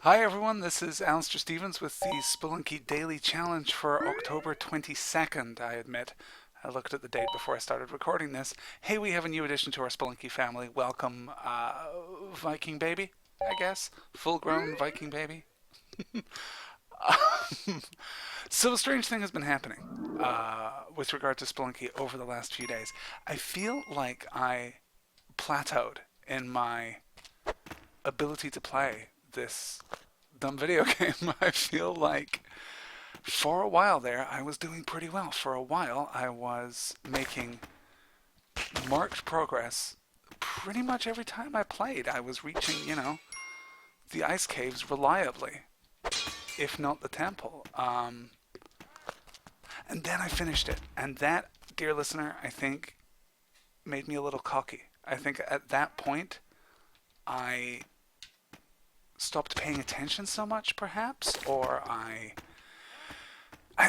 Hi everyone, this is Alistair Stevens with the Spelunky Daily Challenge for October 22nd, I admit. I looked at the date before I started recording this. Hey, we have a new addition to our Spelunky family. Welcome, Viking baby, I guess. Full grown Viking baby. So a strange thing has been happening with regard to Spelunky over the last few days. I feel like I plateaued in my ability to play this dumb video game. I feel like for a while there, I was doing pretty well. For a while, I was making marked progress pretty much every time I played. I was reaching, the ice caves reliably, if not the temple. And then I finished it. And that, dear listener, I think made me a little cocky. I think at that point, I stopped paying attention so much, perhaps, or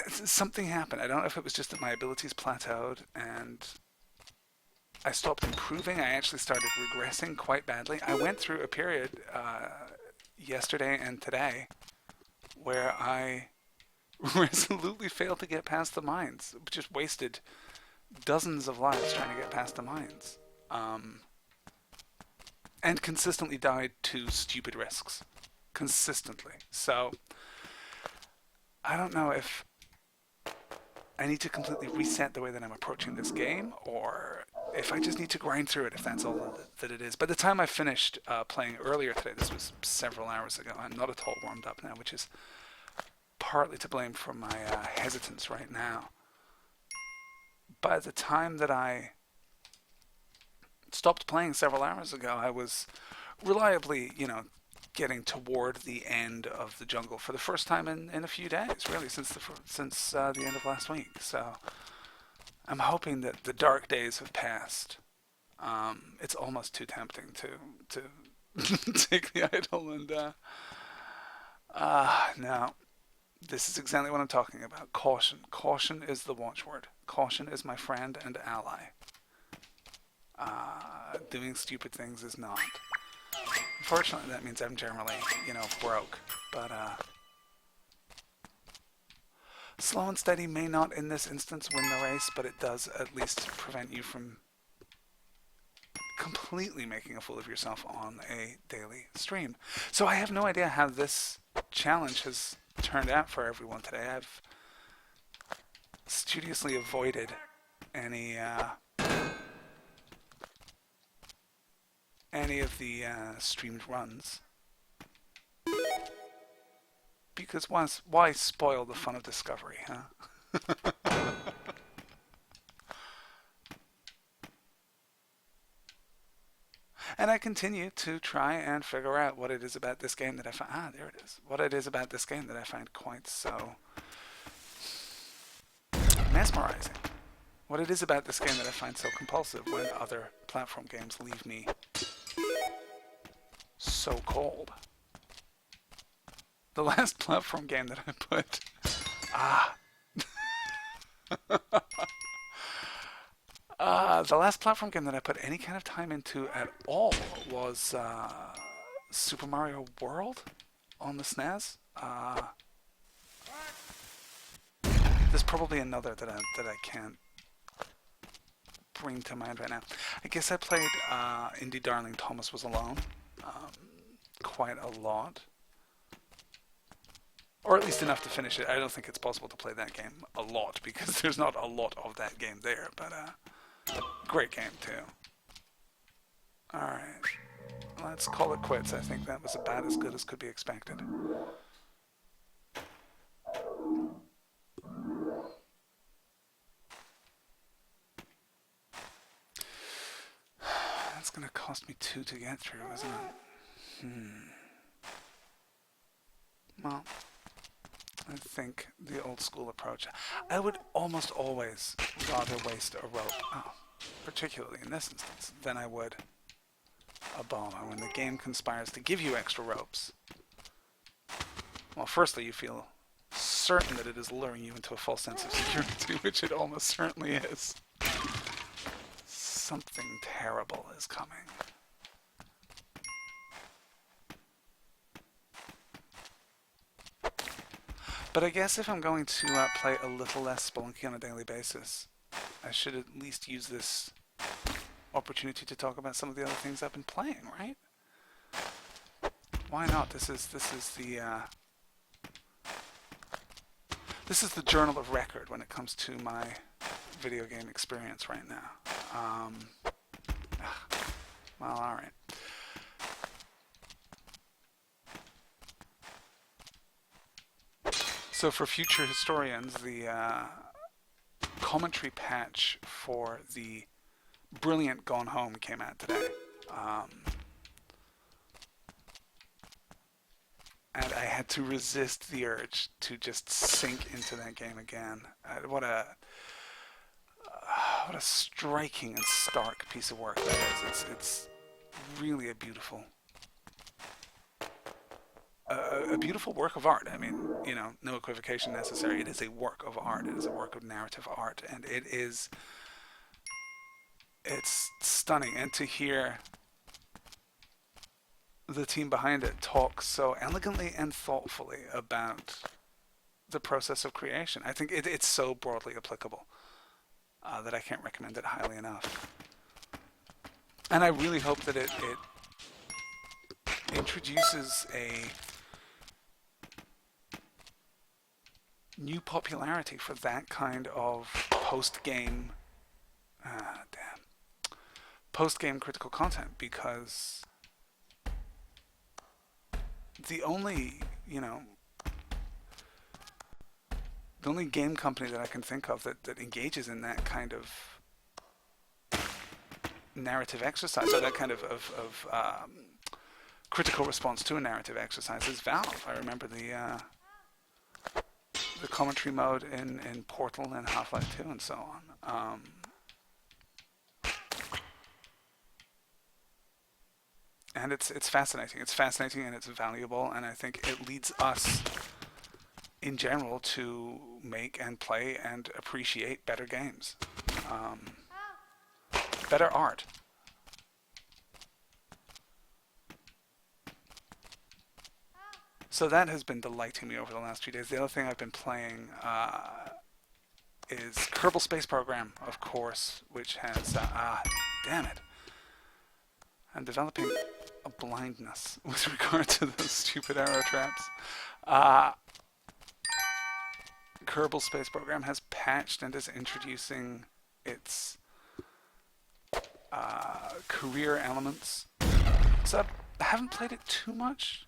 something happened. I don't know if it was just that my abilities plateaued and I stopped improving. I actually started regressing quite badly. I went through a period yesterday and today where I resolutely failed to get past the mines. Just wasted dozens of lives trying to get past the mines. And consistently died to stupid risks. Consistently. So, I don't know if I need to completely reset the way that I'm approaching this game, or if I just need to grind through it, if that's all that it is. By the time I finished playing earlier today, this was several hours ago, I'm not at all warmed up now, which is partly to blame for my hesitance right now. By the time that I stopped playing several hours ago, I was reliably, getting toward the end of the jungle for the first time in a few days, really, since the end of last week. So I'm hoping that the dark days have passed. It's almost too tempting to take the idol and no. This is exactly what I'm talking about. Caution. Caution is the watchword. Caution is my friend and ally. Doing stupid things is not. Unfortunately, that means I'm generally, broke. But slow and steady may not, in this instance, win the race, but it does at least prevent you from completely making a fool of yourself on a daily stream. So I have no idea how this challenge has turned out for everyone today. I've studiously avoided any of the streamed runs, because why spoil the fun of discovery, huh? And I continue to try and figure out what it is about this game that I find. There it is. What it is about this game that I find quite so mesmerizing. What it is about this game that I find so compulsive when other platform games leave me so cold. The last platform game that I put. The last platform game that I put any kind of time into at all was Super Mario World on the SNES. There's probably another that I can't bring to mind right now. I guess I played Indie Darling Thomas Was Alone quite a lot. Or at least enough to finish it. I don't think it's possible to play that game a lot because there's not a lot of that game there, but great game too. Alright, let's call it quits. I think that was about as good as could be expected. That's going to cost me 2 to get through, isn't it? Well, I think the old school approach. I would almost always rather waste a rope, particularly in this instance, than I would a bomb. And when the game conspires to give you extra ropes, well, firstly, you feel certain that it is luring you into a false sense of security, which it almost certainly is. Something terrible is coming. But I guess if I'm going to play a little less Spelunky on a daily basis, I should at least use this opportunity to talk about some of the other things I've been playing, right? Why not? This is the journal of record when it comes to my video game experience right now. Well, all right. So for future historians, the commentary patch for the brilliant Gone Home came out today. And I had to resist the urge to just sink into that game again. What a striking and stark piece of work that is. It's really a beautiful work of art. I mean, no equivocation necessary. It is a work of art. It is a work of narrative art, and it's stunning. And to hear the team behind it talk so elegantly and thoughtfully about the process of creation, I think it's so broadly applicable that I can't recommend it highly enough. And I really hope that it introduces a new popularity for that kind of post-game critical content, because the only game company that I can think of that engages in that kind of narrative exercise, or that kind of critical response to a narrative exercise, is Valve. I remember the commentary mode in Portal and Half-Life 2 and so on. And it's fascinating. It's fascinating and it's valuable, and I think it leads us in general to make and play and appreciate better games. Better art. So that has been delighting me over the last few days. The other thing I've been playing is Kerbal Space Program, of course, which has... damn it. I'm developing a blindness with regard to those stupid arrow traps. Kerbal Space Program has patched and is introducing its career elements. So I haven't played it too much,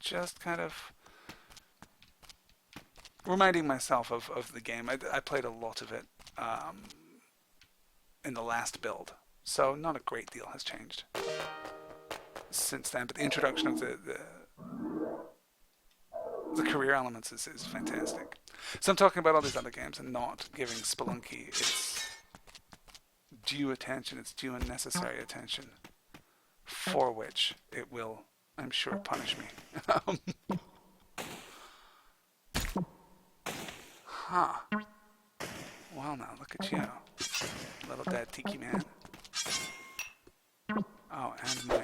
just kind of reminding myself of the game. I played a lot of it in the last build, so not a great deal has changed since then, but the introduction of the career elements is fantastic. So I'm talking about all these other games and not giving Spelunky its due attention, its due and necessary attention, for which it will, I'm sure, punish me. Well now, look at you, little dead tiki man. Oh, and my...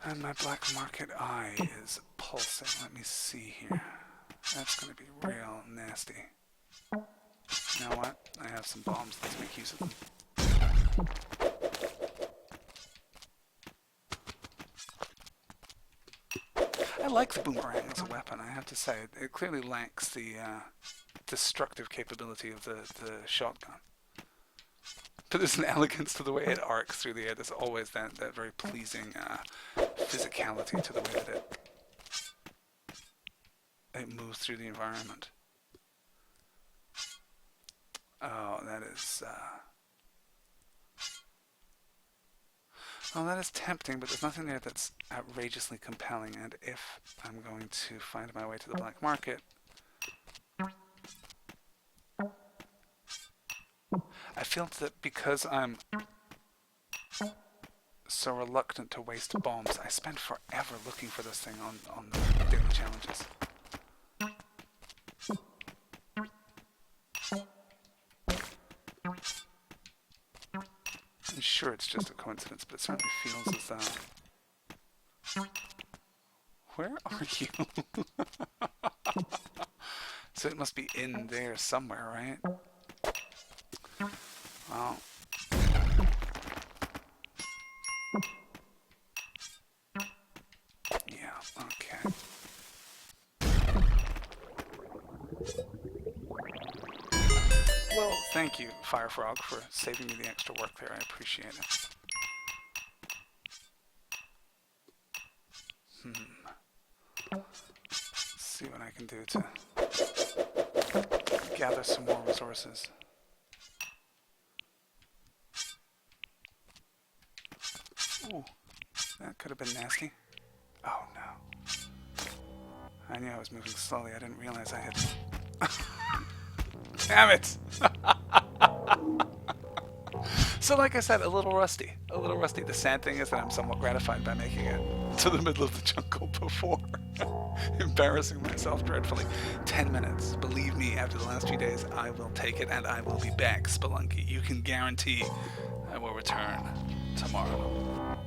And my black market eye is pulsing. Let me see here. That's going to be real nasty. You know what? I have some bombs. Let's make use of them. I like the boomerang as a weapon, I have to say. It clearly lacks the destructive capability of the shotgun. But there's an elegance to the way it arcs through the air. There's always that very pleasing physicality to the way that it moves through the environment. Oh, that is... well, that is tempting, but there's nothing there that's outrageously compelling. And if I'm going to find my way to the black market, I feel that because I'm so reluctant to waste bombs, I spend forever looking for this thing on the daily challenges. I'm sure it's just a coincidence, but it certainly feels as though... Where are you? So it must be in there somewhere, right? Well... Yeah, okay. Well, thank you, Firefrog, for saving me the extra work there. I appreciate it. Let's see what I can do to gather some more resources. Ooh, that could have been nasty. Oh no. I knew I was moving slowly. I didn't realize I had... Damn it! So like I said, a little rusty. A little rusty. The sad thing is that I'm somewhat gratified by making it to the middle of the jungle before embarrassing myself dreadfully. 10 minutes. Believe me, after the last few days, I will take it and I will be back, Spelunky. You can guarantee I will return tomorrow.